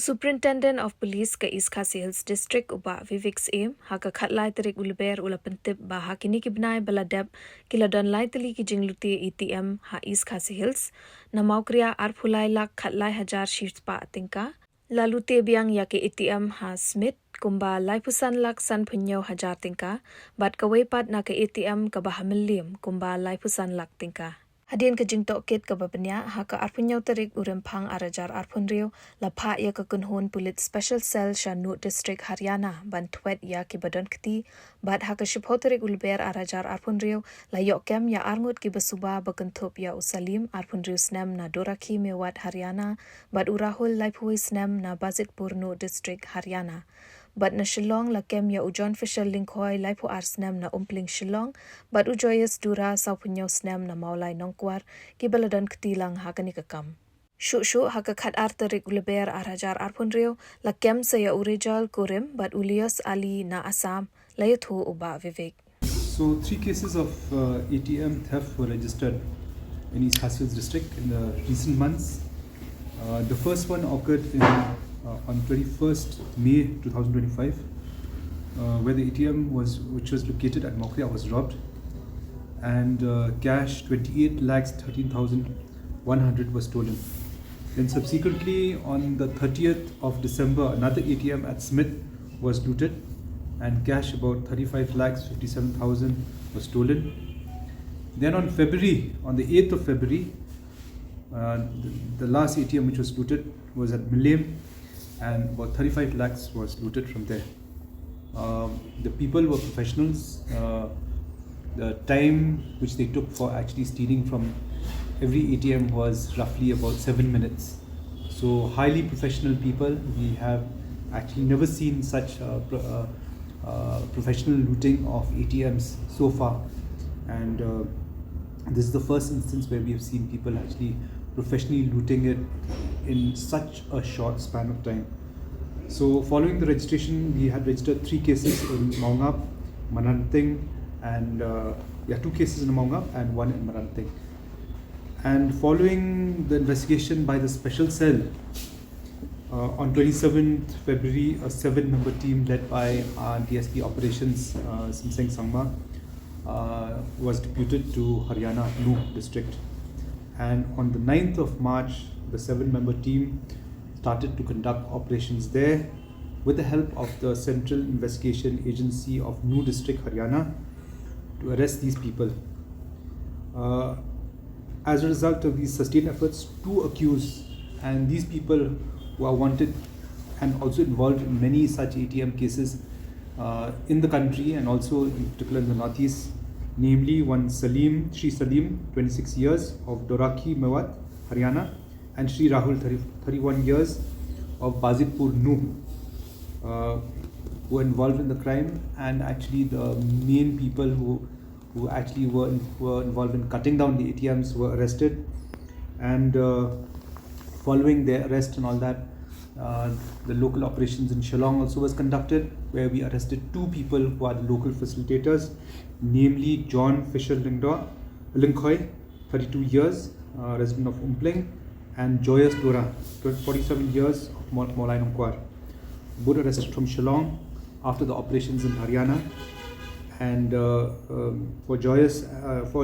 Superintendent of Police ka East Khasi Hills District uba Vivek's aim haka khatlai tarik ulber ulapentip ba hakini kibnai baladab kiladon lai tali ki jingluti ATM ha East Khasi Hills na Mawkriah arphulai lak khatlai hajar sheets pa atingka lalu te biang ya ke ATM ha Smit kumba lai pusan lak san punyo hajar tingka bat kawai pat na ke ATM ka ba Mylliem kumba lai pusan lak tingka Hadian ke jingtok kit ke babanya haka arpunyau tarik urempang arajar arpunrio lapa ia ke kunhun pulit special cell Shanut district Haryana bantuet ia ke badan keti bad haka shipho tarik ulber arajar arpunrio layok kem ya arngut ki basuba bakentup ya usalim arpunrio snem na doraki mewat Haryana bad urahul laipui snem na bazit purno district Haryana But na Shillong la kem ya ujon official linkhoi laipo arsnem na umpling Shillong, but ujoyes dura sau punyo snem na maulai nongkwar, kibaladan ketilang hakani kakam. Shu haka khat arterik uleber arajar arpunrio, la kem sa ya urijal kurim, but ulios ali na Assam, layathu uba Vivek. So 3 cases of ATM theft were registered in East Khasi Hills district in the recent months. The first one occurred on 21st May 2025, where the ATM which was located at Mawkriah was robbed, and cash 28,13,100 was stolen. Then subsequently on the 30th of December, another ATM at Smit was looted, and cash about 35,57,000 was stolen. Then on the 8th of February, the last ATM which was looted was at Mylliem, and about 35 lakhs was looted from there. The people were professionals. The time which they took for actually stealing from every ATM was roughly about 7 minutes. So highly professional people. We have actually never seen such professional looting of ATMs so far, and this is the first instance where we have seen people actually professionally looting it in such a short span of time. So following the registration, we had registered 3 cases in Maungap, Manhunt, and 2 cases in Maungap and 1 in Manhunt. And following the investigation by the special cell, on 27th February, a 7-member team led by our DSP operations, Simseng Sangma, was deputed to Haryana district. And on the 9th of March, the 7-member team started to conduct operations there with the help of the Central Investigation Agency of New District, Haryana, to arrest these people. As a result of these sustained efforts, 2 accused, and these people who are wanted and also involved in many such ATM cases in the country and also in particular in the northeast, namely one Sri Salim, 26 years, of Doraki Mewat, Haryana, and Sri Rahul, 31 years, of Bazitpur, Nuh, who were involved in the crime, and actually the main people who actually were involved in cutting down the ATMs were arrested. And following their arrest and all that, the local operations in Shillong also was conducted, where we arrested 2 people who are the local facilitators, namely John Fisher Linkhoi, 32 years, resident of Umpling, and Joyous Dora, 47 years, of Maulai Nongkwar. Both arrested from Shillong after the operations in Haryana. And for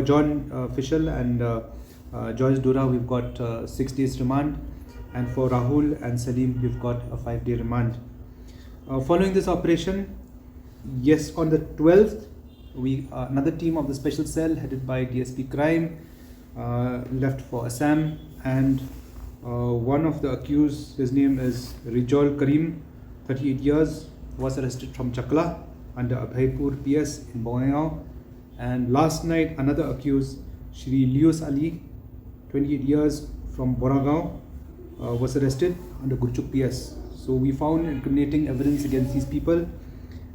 John Fisher and Joyous Dora, we've got 6 days remand, and for Rahul and Salim, we've got a 5-day remand. Following this operation, yes, on the 12th, another team of the special cell headed by DSP Crime left for Assam, and one of the accused, his name is Rijol Karim, 38 years, was arrested from Chakla under Abhaipur PS in Bongayao. And last night, another accused, Shri Lios Ali, 28 years, from Boragao, was arrested under Gurchuk PS. So we found incriminating evidence against these people,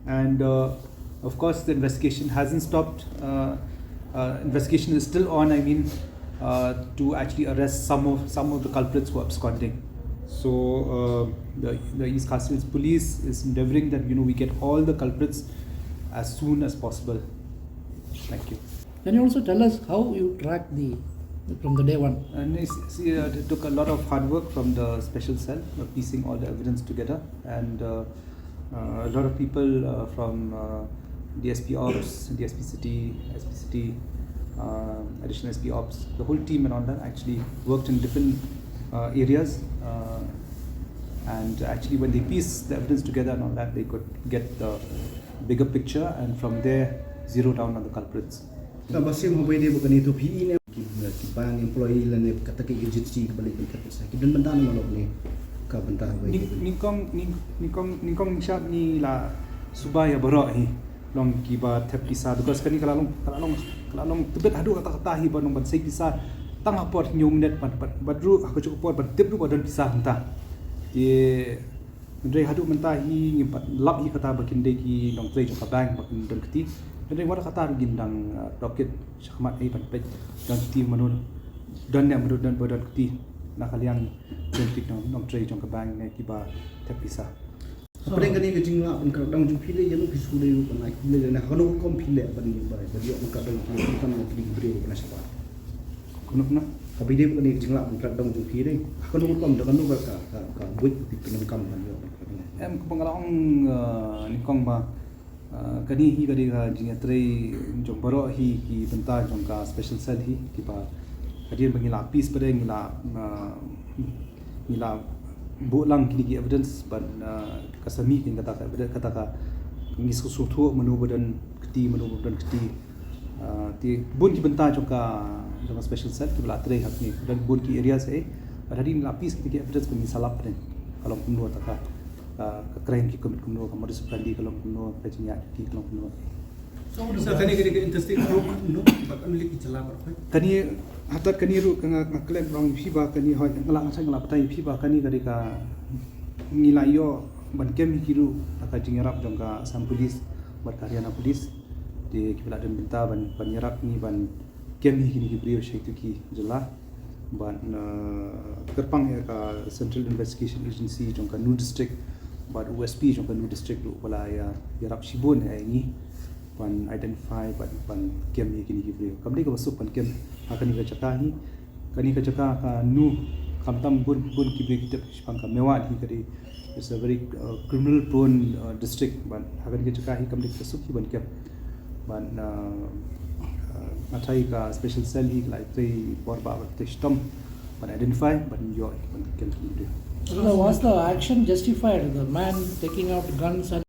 and of course the investigation hasn't stopped. Investigation is still on, to actually arrest some of the culprits who are absconding. So the East Khasi Hills police is endeavoring that we get all the culprits as soon as possible. Thank you. Can you also tell us how you track the from the day one. And it took a lot of hard work from the special cell, piecing all the evidence together, and a lot of people from DSP Ops, DSP City, SP City, additional SP Ops, the whole team and all that actually worked in different areas. And actually, when they pieced the evidence together and all that, they could get the bigger picture, and from there, zero down on the culprits. Basim habai dia bukan itu PE ni kiban employee lan kata ke agency ke balik kat saya. Kidan benda ni malok ni ka benda habai. Nikong shat ni la subaya barak hi long kiba tep Pisa because kani kalau long tebet hadu kata hi banong ban sei Pisa tang aport nyum net badru aku cukup pot tep du badan Pisa entah. Ye Ndre hadu mentah hi ngimpat lap hi kata bakinde ki long trade ka bank bakin dan keti. Ndre wala kata gindang rocket syakmat ai pan pet dan keti manun dan yang menurut dan badan keti nakaliang jentik long trade ka bank ne ki ba tep Pisa. Apa yang kani ke jingla ban ka dang jung phile yang pisu dei ru ban ai phile na kono kom phile ban ni ba bagi ok ka dang ki kan mo kli bre ban sa ba. Kono Habai dia bukan ni ke jingla ban ka dang jung phile. Kono kom da kono ka buat di penangkam ban yo. Em pengalong nikong ba kani hi kadi ka jinga trei jong baro hi ki benta jong ka special cell hi ki ba kadi bangila piece pada ngila bolang kini ki evidence ban kasami kin kata ka ngis susu menu badan keti ti bun ki benta jong ka special cell ki bla trei hak ni dan bun ki area se tadi lapis ki evidence ban salap ne kalau penuh taka crime ki commit kuno modus operandi kalau kuno pejinya ki kalau kuno So kani interesting group no bakan lagi chala bar kani hatat kani ru klaim rong phiba kani hoy ngala sa ngala patai phiba kani kadi ka ngilayo ban kem hiru aka jingerap jongka Assam police bar Haryana police de kibla dem benta ban nyerap ni ban kem hi ni brio shek tu ki jela ban kerpang ya ka Central Investigation Agency jongka New District but USP jongka New District lu wala ya yarap sibun ai ni pan identify pan kem ni kini brio kamni ka masuk pan kem akan ka cakahi kani ka cakah ka nu kamtam bun ki brio kita pangka mewat hi kadi it's a very criminal prone district ban akan ka cakahi kamni ka suki ban kem ban atai ka special cell hi like three borba te stom ban identify ban yo ban kem ni brio. So was the action justified? The man taking out guns and